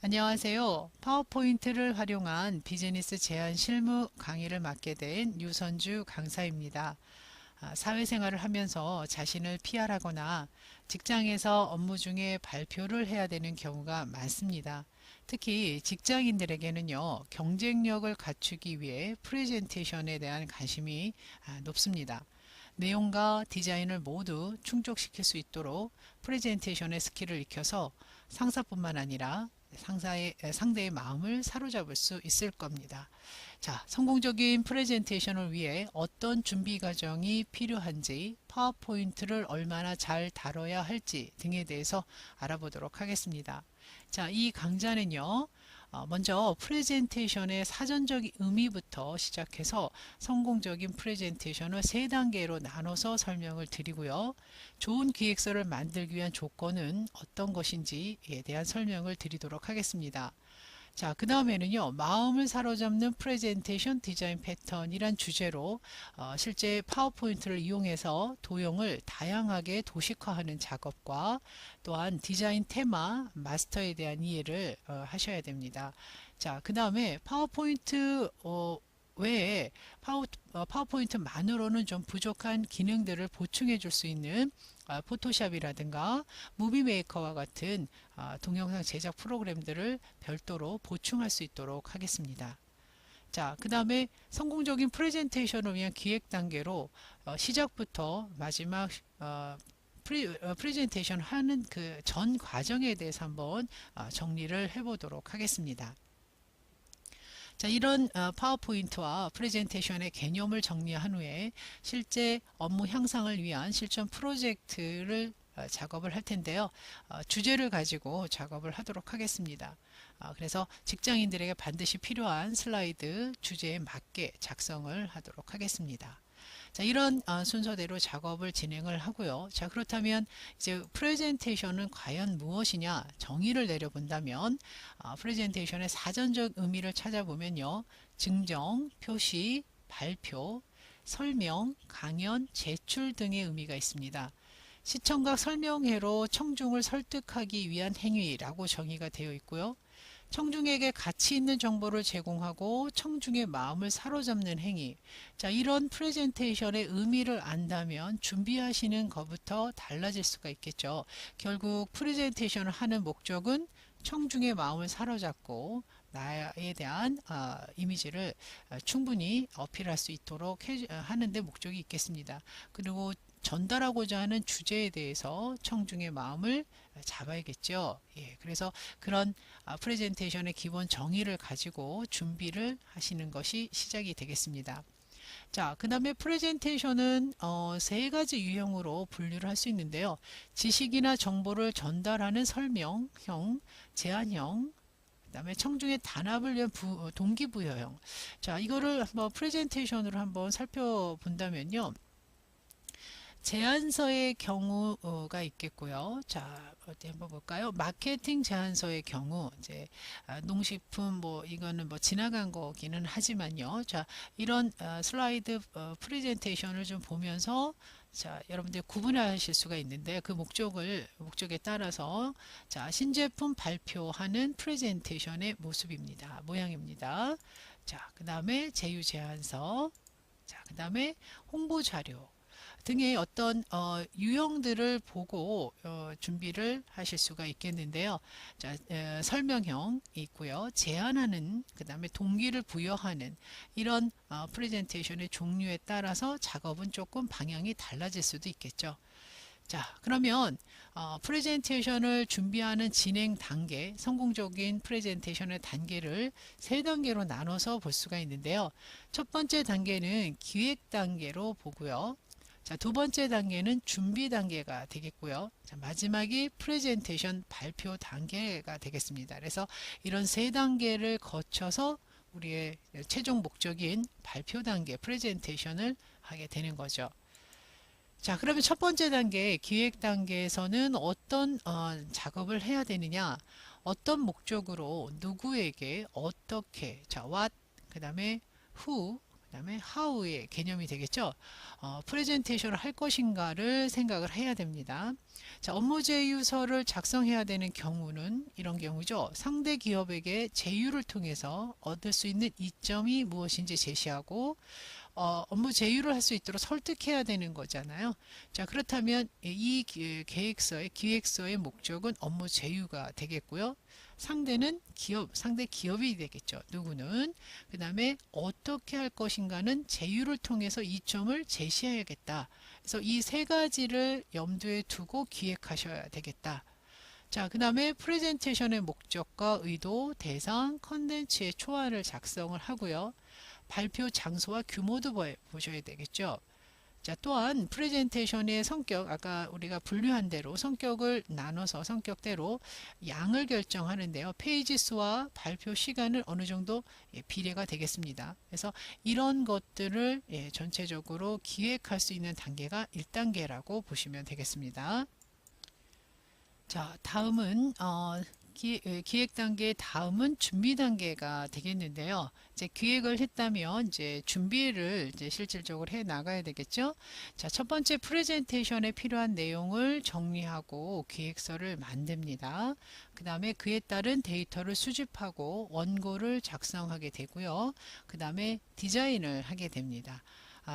안녕하세요. 파워포인트를 활용한 비즈니스 제안 실무 강의를 맡게 된 유선주 강사입니다. 사회생활을 하면서 자신을 PR하거나 직장에서 업무 중에 발표를 해야 되는 경우가 많습니다. 특히 직장인들에게는요, 경쟁력을 갖추기 위해 프레젠테이션에 대한 관심이 높습니다. 내용과 디자인을 모두 충족시킬 수 있도록 프레젠테이션의 스킬을 익혀서 상사뿐만 아니라 상대의 마음을 사로잡을 수 있을 겁니다. 자, 성공적인 프레젠테이션을 위해 어떤 준비 과정이 필요한지, 파워포인트를 얼마나 잘 다뤄야 할지 등에 대해서 알아보도록 하겠습니다. 자, 이 강좌는요, 먼저 프레젠테이션의 사전적 의미부터 시작해서 성공적인 프레젠테이션을 세 단계로 나눠서 설명을 드리고요. 좋은 기획서를 만들기 위한 조건은 어떤 것인지에 대한 설명을 드리도록 하겠습니다. 자, 그 다음에는요, 마음을 사로잡는 프레젠테이션 디자인 패턴이란 주제로 실제 파워포인트를 이용해서 도형을 다양하게 도식화하는 작업과 또한 디자인 테마, 마스터에 대한 이해를 하셔야 됩니다. 자, 그 다음에 파워포인트 외에 파워포인트만으로는 좀 부족한 기능들을 보충해 줄 수 있는 포토샵이라든가 무비메이커와 같은 동영상 제작 프로그램들을 별도로 보충할 수 있도록 하겠습니다. 자, 그 다음에 성공적인 프레젠테이션을 위한 기획 단계로 시작부터 마지막 프레젠테이션 하는 그 전 과정에 대해서 한번 정리를 해보도록 하겠습니다. 자, 이런 파워포인트와 프레젠테이션의 개념을 정리한 후에 실제 업무 향상을 위한 실전 프로젝트를 작업을 할 텐데요. 주제를 가지고 작업을 하도록 하겠습니다. 그래서 직장인들에게 반드시 필요한 슬라이드 주제에 맞게 작성을 하도록 하겠습니다. 자, 이런 순서대로 작업을 진행을 하고요. 자, 그렇다면 이제 프레젠테이션은 과연 무엇이냐 정의를 내려본다면 프레젠테이션의 사전적 의미를 찾아보면요. 증정, 표시, 발표, 설명, 강연, 제출 등의 의미가 있습니다. 시청각 설명회로 청중을 설득하기 위한 행위라고 정의가 되어 있고요. 청중에게 가치 있는 정보를 제공하고 청중의 마음을 사로잡는 행위. 자, 이런 프레젠테이션의 의미를 안다면 준비하시는 것부터 달라질 수가 있겠죠. 결국 프레젠테이션을 하는 목적은 청중의 마음을 사로잡고 나에 대한 이미지를 충분히 어필할 수 있도록 하는 데 목적이 있겠습니다. 그리고 전달하고자 하는 주제에 대해서 청중의 마음을 잡아야겠죠. 예, 그래서 그런 프레젠테이션의 기본 정의를 가지고 준비를 하시는 것이 시작이 되겠습니다. 자, 그 다음에 프레젠테이션은 세 가지 유형으로 분류를 할 수 있는데요. 지식이나 정보를 전달하는 설명형, 제안형, 그 다음에 청중의 단합을 위한 동기부여형. 자, 이거를 한번 프레젠테이션으로 한번 살펴본다면요. 제안서의 경우가 있겠고요. 자, 어디 한번 볼까요? 마케팅 제안서의 경우, 이제 농식품 뭐 이거는 뭐 지나간 거기는 하지만요. 자, 이런 슬라이드 프레젠테이션을 좀 보면서 자, 여러분들 구분하실 수가 있는데 그 목적에 따라서 자, 신제품 발표하는 프레젠테이션의 모습입니다. 모양입니다. 자, 그 다음에 제휴 제안서, 자, 그 다음에 홍보 자료 등의 어떤 유형들을 보고 준비를 하실 수가 있겠는데요. 자, 설명형이 있고요. 제안하는, 그 다음에 동기를 부여하는 이런 프레젠테이션의 종류에 따라서 작업은 조금 방향이 달라질 수도 있겠죠. 자, 그러면 프레젠테이션을 준비하는 진행 단계, 성공적인 프레젠테이션의 단계를 세 단계로 나눠서 볼 수가 있는데요. 첫 번째 단계는 기획 단계로 보고요. 자, 두 번째 단계는 준비 단계가 되겠고요. 자, 마지막이 프레젠테이션 발표 단계가 되겠습니다. 그래서 이런 세 단계를 거쳐서 우리의 최종 목적인 발표 단계, 프레젠테이션을 하게 되는 거죠. 자, 그러면 첫 번째 단계, 기획 단계에서는 어떤 작업을 해야 되느냐, 어떤 목적으로 누구에게 어떻게, 자, what, 그 다음에 who, 다음에 how의 개념이 되겠죠. 프레젠테이션을 할 것인가를 생각을 해야 됩니다. 자, 업무 제휴서를 작성해야 되는 경우는 이런 경우죠. 상대 기업에게 제휴를 통해서 얻을 수 있는 이점이 무엇인지 제시하고 업무 제휴를 할 수 있도록 설득해야 되는 거잖아요. 자, 그렇다면 이 기획서의 목적은 업무 제휴가 되겠고요. 상대는 상대 기업이 되겠죠. 누구는. 그 다음에 어떻게 할 것인가는 제휴를 통해서 이점을 제시해야겠다. 그래서 이 세 가지를 염두에 두고 기획하셔야 되겠다. 자, 그 다음에 프레젠테이션의 목적과 의도, 대상, 컨텐츠의 초안을 작성을 하고요. 발표 장소와 규모도 보셔야 되겠죠. 자, 또한 프레젠테이션의 성격, 아까 우리가 분류한 대로 성격을 나눠서 성격대로 양을 결정하는데요. 페이지 수와 발표 시간을 어느 정도 비례가 되겠습니다. 그래서 이런 것들을 전체적으로 기획할 수 있는 단계가 1단계라고 보시면 되겠습니다. 자, 다음은 기획 단계 다음은 준비 단계가 되겠는데요. 이제 기획을 했다면 이제 준비를 이제 실질적으로 해 나가야 되겠죠. 자, 첫 번째 프레젠테이션에 필요한 내용을 정리하고 기획서를 만듭니다. 그 다음에 그에 따른 데이터를 수집하고 원고를 작성하게 되고요. 그 다음에 디자인을 하게 됩니다.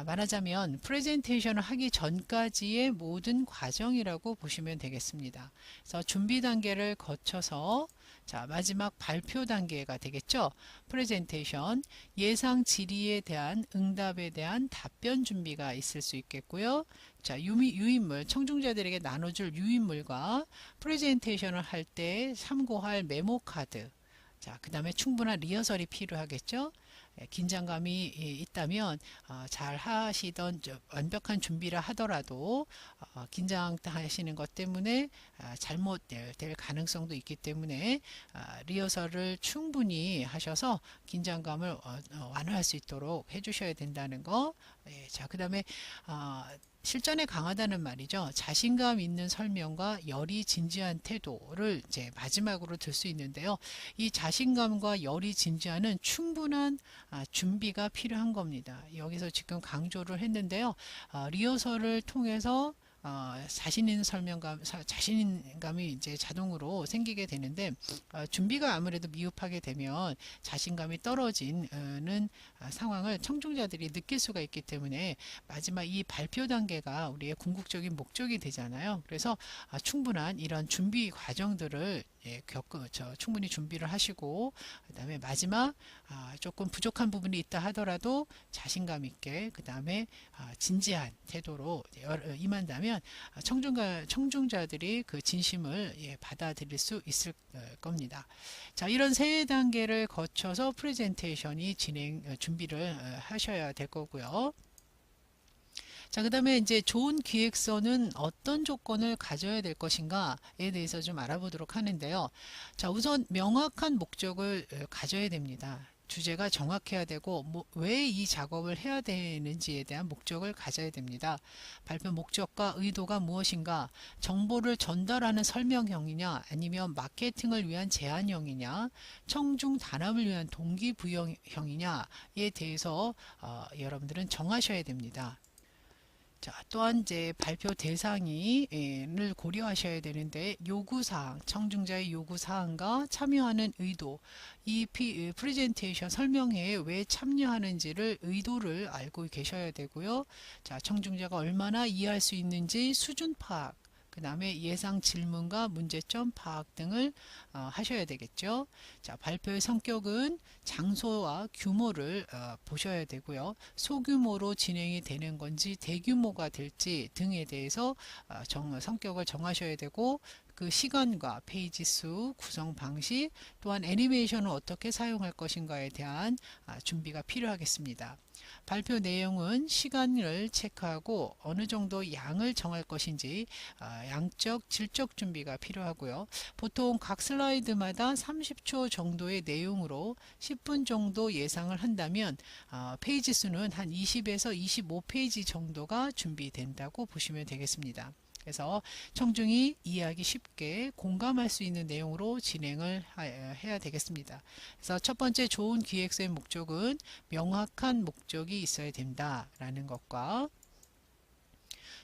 말하자면 프레젠테이션을 하기 전까지의 모든 과정이라고 보시면 되겠습니다. 그래서 준비 단계를 거쳐서 자, 마지막 발표 단계가 되겠죠. 프레젠테이션, 예상 질의에 대한 응답에 대한 답변 준비가 있을 수 있겠고요. 자, 유인물, 청중자들에게 나눠줄 유인물과 프레젠테이션을 할 때 참고할 메모 카드, 자, 그 다음에 충분한 리허설이 필요하겠죠. 긴장감이 있다면 잘 하시던 완벽한 준비를 하더라도 긴장하시는 것 때문에 잘못될 가능성도 있기 때문에 리허설을 충분히 하셔서 긴장감을 완화할 수 있도록 해주셔야 된다는 거. 자, 그 다음에 실전에 강하다는 말이죠. 자신감 있는 설명과 열의 진지한 태도를 이제 마지막으로 들 수 있는데요. 이 자신감과 열의 진지함은 충분한 준비가 필요한 겁니다. 여기서 지금 강조를 했는데요. 리허설을 통해서 자신 있는 자신감이 이제 자동으로 생기게 되는데 준비가 아무래도 미흡하게 되면 자신감이 떨어지는 상황을 청중자들이 느낄 수가 있기 때문에 마지막 이 발표 단계가 우리의 궁극적인 목적이 되잖아요. 그래서 충분한 이런 준비 과정들을 충분히 준비를 하시고 그 다음에 마지막 조금 부족한 부분이 있다 하더라도 자신감 있게 그 다음에 진지한 태도로 임한다면 청중자들이 그 진심을 받아들일 수 있을 겁니다. 자, 이런 세 단계를 거쳐서 프레젠테이션이 준비를 하셔야 될 거고요. 자, 그 다음에 이제 좋은 기획서는 어떤 조건을 가져야 될 것인가에 대해서 좀 알아보도록 하는데요. 자, 우선 명확한 목적을 가져야 됩니다. 주제가 정확해야 되고 왜 이 작업을 해야 되는지에 대한 목적을 가져야 됩니다. 발표 목적과 의도가 무엇인가, 정보를 전달하는 설명형이냐 아니면 마케팅을 위한 제안형이냐, 청중 단합을 위한 동기부여형이냐에 대해서 여러분들은 정하셔야 됩니다. 자, 또한 이제 발표 대상을 고려하셔야 되는데 요구사항, 청중자의 요구사항과 참여하는 의도, 이 프레젠테이션 설명회에 왜 참여하는지를 의도를 알고 계셔야 되고요. 자, 청중자가 얼마나 이해할 수 있는지 수준 파악, 그 다음에 예상 질문과 문제점 파악 등을 하셔야 되겠죠. 자, 발표의 성격은 장소와 규모를 보셔야 되고요. 소규모로 진행이 되는 건지 대규모가 될지 등에 대해서 성격을 정하셔야 되고 그 시간과 페이지 수, 구성 방식, 또한 애니메이션을 어떻게 사용할 것인가에 대한 준비가 필요하겠습니다. 발표 내용은 시간을 체크하고 어느 정도 양을 정할 것인지 양적, 질적 준비가 필요하고요. 보통 각 슬라이드마다 30초 정도의 내용으로 10분 정도 예상을 한다면 페이지 수는 한 20에서 25페이지 정도가 준비된다고 보시면 되겠습니다. 그래서 청중이 이해하기 쉽게 공감할 수 있는 내용으로 진행을 해야 되겠습니다. 그래서 첫 번째 좋은 기획서의 목적은 명확한 목적이 있어야 된다라는 것과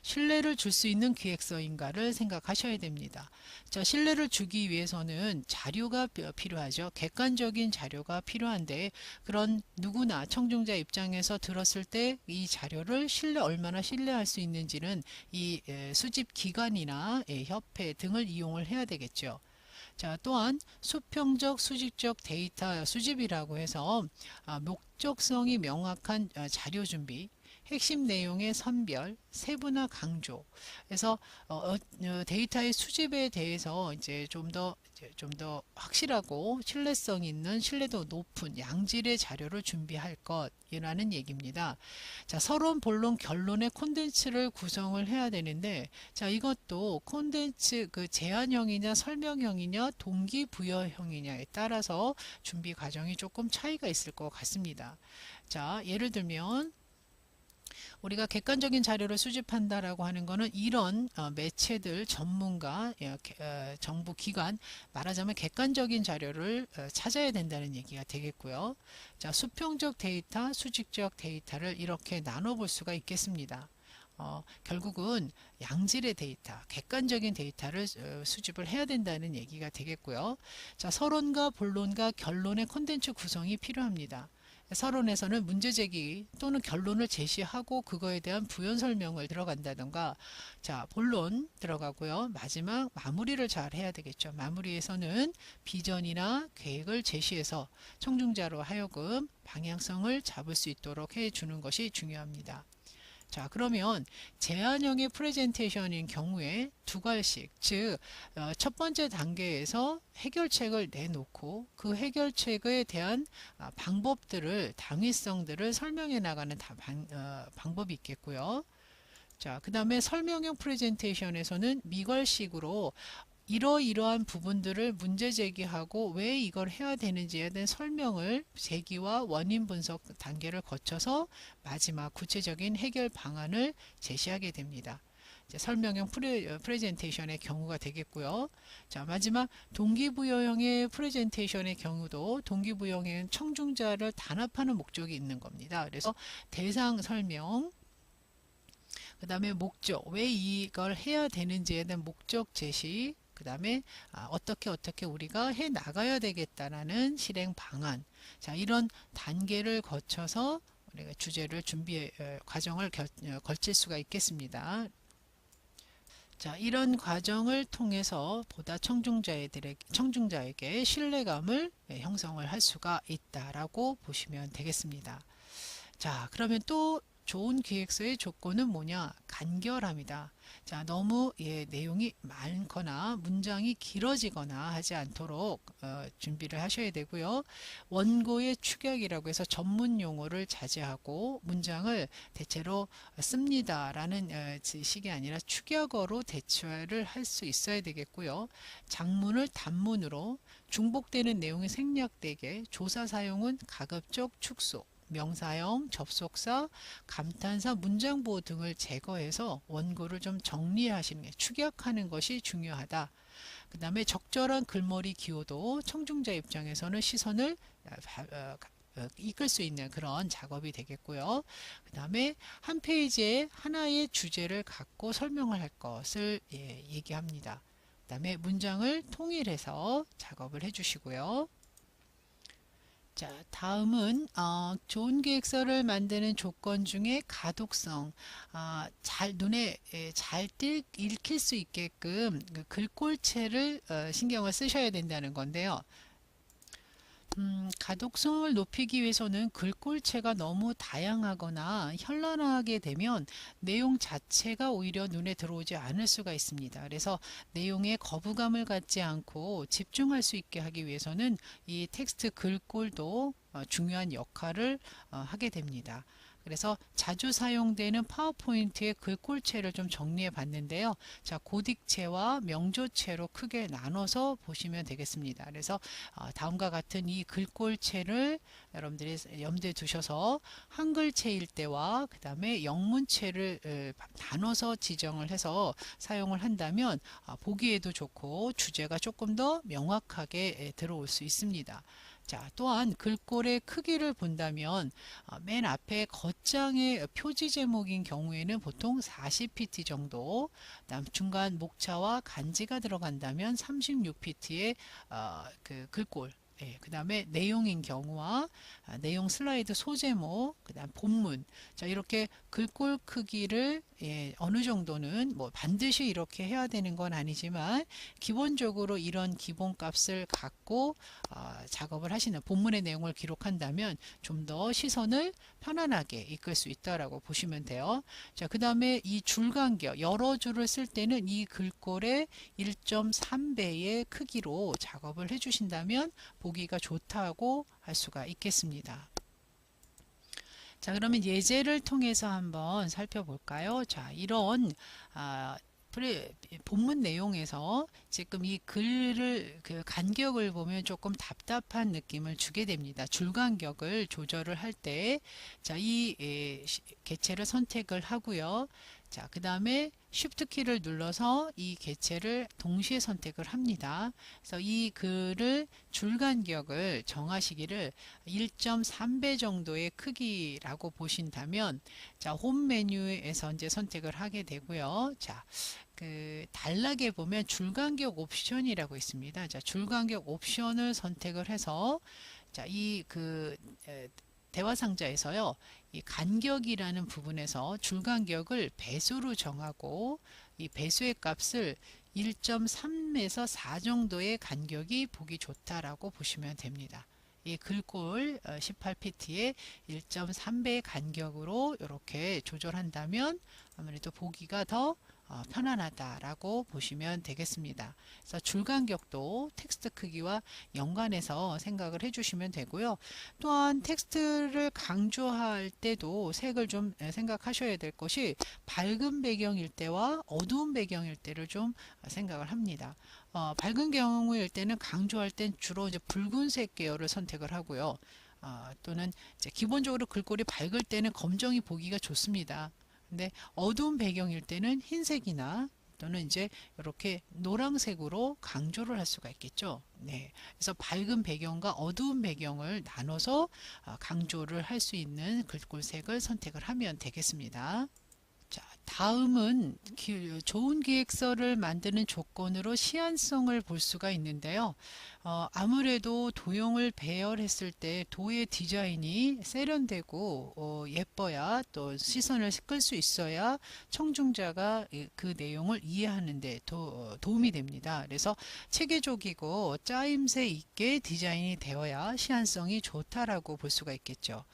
신뢰를 줄 수 있는 기획서인가를 생각하셔야 됩니다. 자, 신뢰를 주기 위해서는 자료가 필요하죠. 객관적인 자료가 필요한데 그런 누구나 청중자 입장에서 들었을 때 이 자료를 얼마나 신뢰할 수 있는지는 이 수집 기관이나 협회 등을 이용을 해야 되겠죠. 자, 또한 수평적 수직적 데이터 수집이라고 해서 목적성이 명확한 자료 준비, 핵심 내용의 선별, 세부나 강조. 그래서 데이터의 수집에 대해서 이제 좀 더 확실하고 신뢰성 있는 신뢰도 높은 양질의 자료를 준비할 것이라는 얘기입니다. 자, 서론, 본론, 결론의 콘텐츠를 구성을 해야 되는데, 자, 이것도 콘텐츠 그 제안형이냐 설명형이냐 동기부여형이냐에 따라서 준비 과정이 조금 차이가 있을 것 같습니다. 자, 예를 들면 우리가 객관적인 자료를 수집한다라고 하는 것은 이런 매체들, 전문가, 정부 기관, 말하자면 객관적인 자료를 찾아야 된다는 얘기가 되겠고요. 자, 수평적 데이터, 수직적 데이터를 이렇게 나눠볼 수가 있겠습니다. 결국은 양질의 데이터, 객관적인 데이터를 수집을 해야 된다는 얘기가 되겠고요. 자, 서론과 본론과 결론의 콘텐츠 구성이 필요합니다. 서론에서는 문제제기 또는 결론을 제시하고 그거에 대한 부연 설명을 들어간다던가, 자, 본론 들어가고요. 마지막 마무리를 잘 해야 되겠죠. 마무리에서는 비전이나 계획을 제시해서 청중자로 하여금 방향성을 잡을 수 있도록 해주는 것이 중요합니다. 자, 그러면 제안형의 프레젠테이션인 경우에 두 가지씩, 즉 첫 번째 단계에서 해결책을 내놓고 그 해결책에 대한 방법들을, 당위성들을 설명해 나가는 방법이 있겠고요. 자, 그 다음에 설명형 프레젠테이션에서는 미괄식으로 이러이러한 부분들을 문제 제기하고 왜 이걸 해야 되는지에 대한 설명을, 제기와 원인 분석 단계를 거쳐서 마지막 구체적인 해결 방안을 제시하게 됩니다. 설명형 프레젠테이션의 경우가 되겠고요. 자, 마지막 동기부여형의 프레젠테이션의 경우도 동기부여형은 청중자를 단합하는 목적이 있는 겁니다. 그래서 대상 설명, 그 다음에 목적, 왜 이걸 해야 되는지에 대한 목적 제시, 그 다음에 어떻게 우리가 해 나가야 되겠다라는 실행 방안. 자, 이런 단계를 거쳐서 우리가 주제를 과정을 걸칠 수가 있겠습니다. 자, 이런 과정을 통해서 보다 청중자에게 신뢰감을 형성을 할 수가 있다라고 보시면 되겠습니다. 자, 그러면 또 좋은 기획서의 조건은 뭐냐? 간결함이다. 자, 너무 내용이 많거나 문장이 길어지거나 하지 않도록 준비를 하셔야 되고요. 원고의 축약이라고 해서 전문 용어를 자제하고 문장을 대체로 씁니다라는 식이 아니라 축약어로 대체를 할 수 있어야 되겠고요. 장문을 단문으로, 중복되는 내용이 생략되게, 조사 사용은 가급적 축소, 명사형, 접속사, 감탄사, 문장보호 등을 제거해서 원고를 좀 정리하시는 게, 축약하는 것이 중요하다. 그 다음에 적절한 글머리 기호도 청중자 입장에서는 시선을 이끌 수 있는 그런 작업이 되겠고요. 그 다음에 한 페이지에 하나의 주제를 갖고 설명을 할 것을 얘기합니다. 그 다음에 문장을 통일해서 작업을 해주시고요. 자, 다음은 좋은 계획서를 만드는 조건 중에 가독성, 눈에 잘 읽힐 수 있게끔 그 글꼴체를 신경을 쓰셔야 된다는 건데요. 가독성을 높이기 위해서는 글꼴체가 너무 다양하거나 현란하게 되면 내용 자체가 오히려 눈에 들어오지 않을 수가 있습니다. 그래서 내용에 거부감을 갖지 않고 집중할 수 있게 하기 위해서는 이 텍스트 글꼴도 중요한 역할을 하게 됩니다. 그래서 자주 사용되는 파워포인트의 글꼴체를 좀 정리해 봤는데요. 자, 고딕체와 명조체로 크게 나눠서 보시면 되겠습니다. 그래서 다음과 같은 이 글꼴체를 여러분들이 염두에 두셔서 한글체일 때와 그 다음에 영문체를 나눠서 지정을 해서 사용을 한다면 보기에도 좋고 주제가 조금 더 명확하게 들어올 수 있습니다. 자, 또한 글꼴의 크기를 본다면 맨 앞에 겉장의 표지 제목인 경우에는 보통 40pt 정도, 그다음 중간 목차와 간지가 들어간다면 36pt의 그 글꼴, 그 다음에 내용인 경우와 내용 슬라이드 소제목, 그 다음 본문, 자, 이렇게 글꼴 크기를 어느 정도는 뭐 반드시 이렇게 해야 되는 건 아니지만 기본적으로 이런 기본값을 갖고 작업을 하시는, 본문의 내용을 기록한다면 좀 더 시선을 편안하게 이끌 수 있다라고 보시면 돼요. 자, 그 다음에 이 줄 간격, 여러 줄을 쓸 때는 이 글꼴의 1.3배의 크기로 작업을 해주신다면 보기가 좋다고 할 수가 있겠습니다. 자, 그러면 예제를 통해서 한번 살펴볼까요? 자, 이런 본문 내용에서 지금 이 글을 그 간격을 보면 조금 답답한 느낌을 주게 됩니다. 줄 간격을 조절을 할 때, 자, 이 개체를 선택을 하고요. 자, 그 다음에 Shift 키를 눌러서 이 개체를 동시에 선택을 합니다. 그래서 이 글을 줄 간격을 정하시기를 1.3배 정도의 크기라고 보신다면, 자, 홈 메뉴에서 이제 선택을 하게 되고요. 자, 그 단락에 보면 줄간격 옵션이라고 있습니다. 자, 줄간격 옵션을 선택을 해서, 자, 이 대화 상자에서요, 이 간격이라는 부분에서 줄간격을 배수로 정하고, 이 배수의 값을 1.3에서 4 정도의 간격이 보기 좋다라고 보시면 됩니다. 이 글꼴 18pt의 1.3배 간격으로 이렇게 조절한다면 아무래도 보기가 더 편안하다라고 보시면 되겠습니다. 그래서 줄 간격도 텍스트 크기와 연관해서 생각을 해주시면 되고요. 또한 텍스트를 강조할 때도 색을 좀 생각하셔야 될 것이 밝은 배경일 때와 어두운 배경일 때를 좀 생각을 합니다. 밝은 경우일 때는 강조할 땐 주로 이제 붉은색 계열을 선택을 하고요. 또는 이제 기본적으로 글꼴이 밝을 때는 검정이 보기가 좋습니다. 근데 어두운 배경일 때는 흰색이나 또는 이제 이렇게 노란색으로 강조를 할 수가 있겠죠. 네. 그래서 밝은 배경과 어두운 배경을 나눠서 강조를 할 수 있는 글꼴색을 선택을 하면 되겠습니다. 자, 다음은 좋은 기획서를 만드는 조건으로 시안성을 볼 수가 있는데요. 아무래도 도형을 배열했을 때 도의 디자인이 세련되고 예뻐야 또 시선을 끌 수 있어야 청중자가 그 내용을 이해하는 데 도움이 됩니다. 그래서 체계적이고 짜임새 있게 디자인이 되어야 시안성이 좋다라고 볼 수가 있겠죠.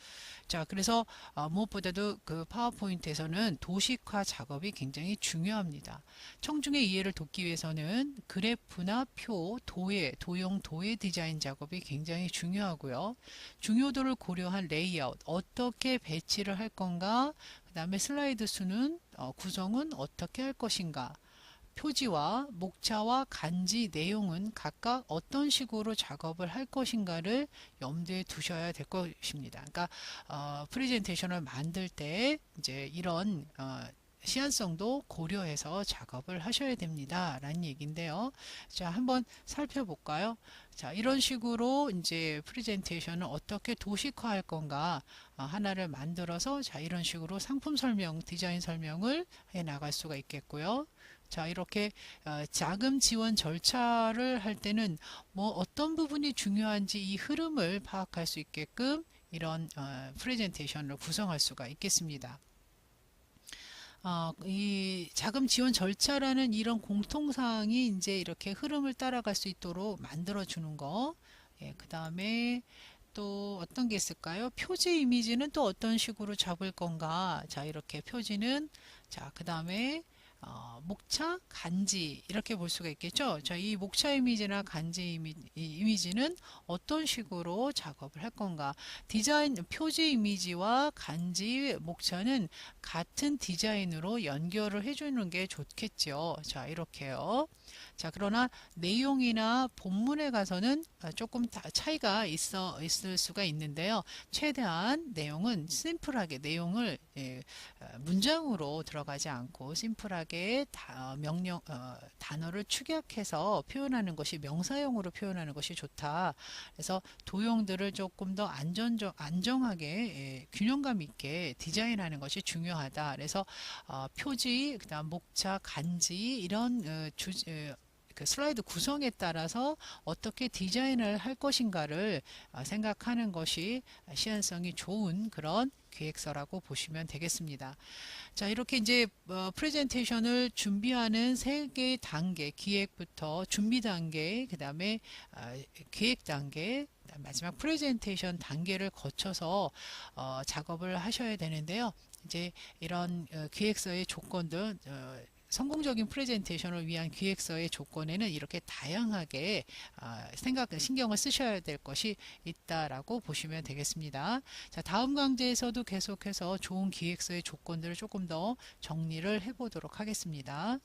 자, 그래서 무엇보다도 그 파워포인트에서는 도식화 작업이 굉장히 중요합니다. 청중의 이해를 돕기 위해서는 그래프나 표, 도형 도의 디자인 작업이 굉장히 중요하고요. 중요도를 고려한 레이아웃, 어떻게 배치를 할 건가, 그 다음에 슬라이드 수는 구성은 어떻게 할 것인가, 표지와 목차와 간지 내용은 각각 어떤 식으로 작업을 할 것인가를 염두에 두셔야 될 것입니다. 그러니까 프레젠테이션을 만들 때 이제 이런 시안성도 고려해서 작업을 하셔야 됩니다. 라는 얘기인데요. 자, 한번 살펴볼까요? 자, 이런 식으로 이제 프레젠테이션을 어떻게 도식화할 건가 하나를 만들어서 자, 이런 식으로 상품 설명, 디자인 설명을 해 나갈 수가 있겠고요. 자, 이렇게 자금 지원 절차를 할 때는 뭐 어떤 부분이 중요한지 이 흐름을 파악할 수 있게끔 이런 프레젠테이션을 구성할 수가 있겠습니다. 이 자금 지원 절차라는 이런 공통사항이 이제 이렇게 흐름을 따라갈 수 있도록 만들어 주는 거. 예, 그 다음에 또 어떤 게 있을까요? 표지 이미지는 또 어떤 식으로 잡을 건가? 자, 이렇게 표지는 자, 그 다음에 목차, 간지 이렇게 볼 수가 있겠죠. 자, 이 목차 이미지나 간지 이미지는 어떤 식으로 작업을 할 건가? 디자인 표지 이미지와 간지 목차는 같은 디자인으로 연결을 해주는 게 좋겠죠. 자, 이렇게요. 자, 그러나 내용이나 본문에 가서는 조금 차이가 있을 수가 있는데요. 최대한 내용은 심플하게 내용을 문장으로 들어가지 않고 심플하게 단어를 축약해서 표현하는 것이 명사형으로 표현하는 것이 좋다. 그래서 도형들을 조금 더 안정하게 균형감 있게 디자인하는 것이 중요하다. 그래서 표지, 그다음 목차, 간지 이런 그 슬라이드 구성에 따라서 어떻게 디자인을 할 것인가를 생각하는 것이 시안성이 좋은 그런 기획서라고 보시면 되겠습니다. 자, 이렇게 이제 프레젠테이션을 준비하는 세 개의 단계, 기획부터 준비 단계, 그 다음에 기획 단계, 마지막 프레젠테이션 단계를 거쳐서 작업을 하셔야 되는데요. 이제 이런 기획서의 조건들, 성공적인 프레젠테이션을 위한 기획서의 조건에는 이렇게 다양하게 신경을 쓰셔야 될 것이 있다라고 보시면 되겠습니다. 자, 다음 강좌에서도 계속해서 좋은 기획서의 조건들을 조금 더 정리를 해보도록 하겠습니다.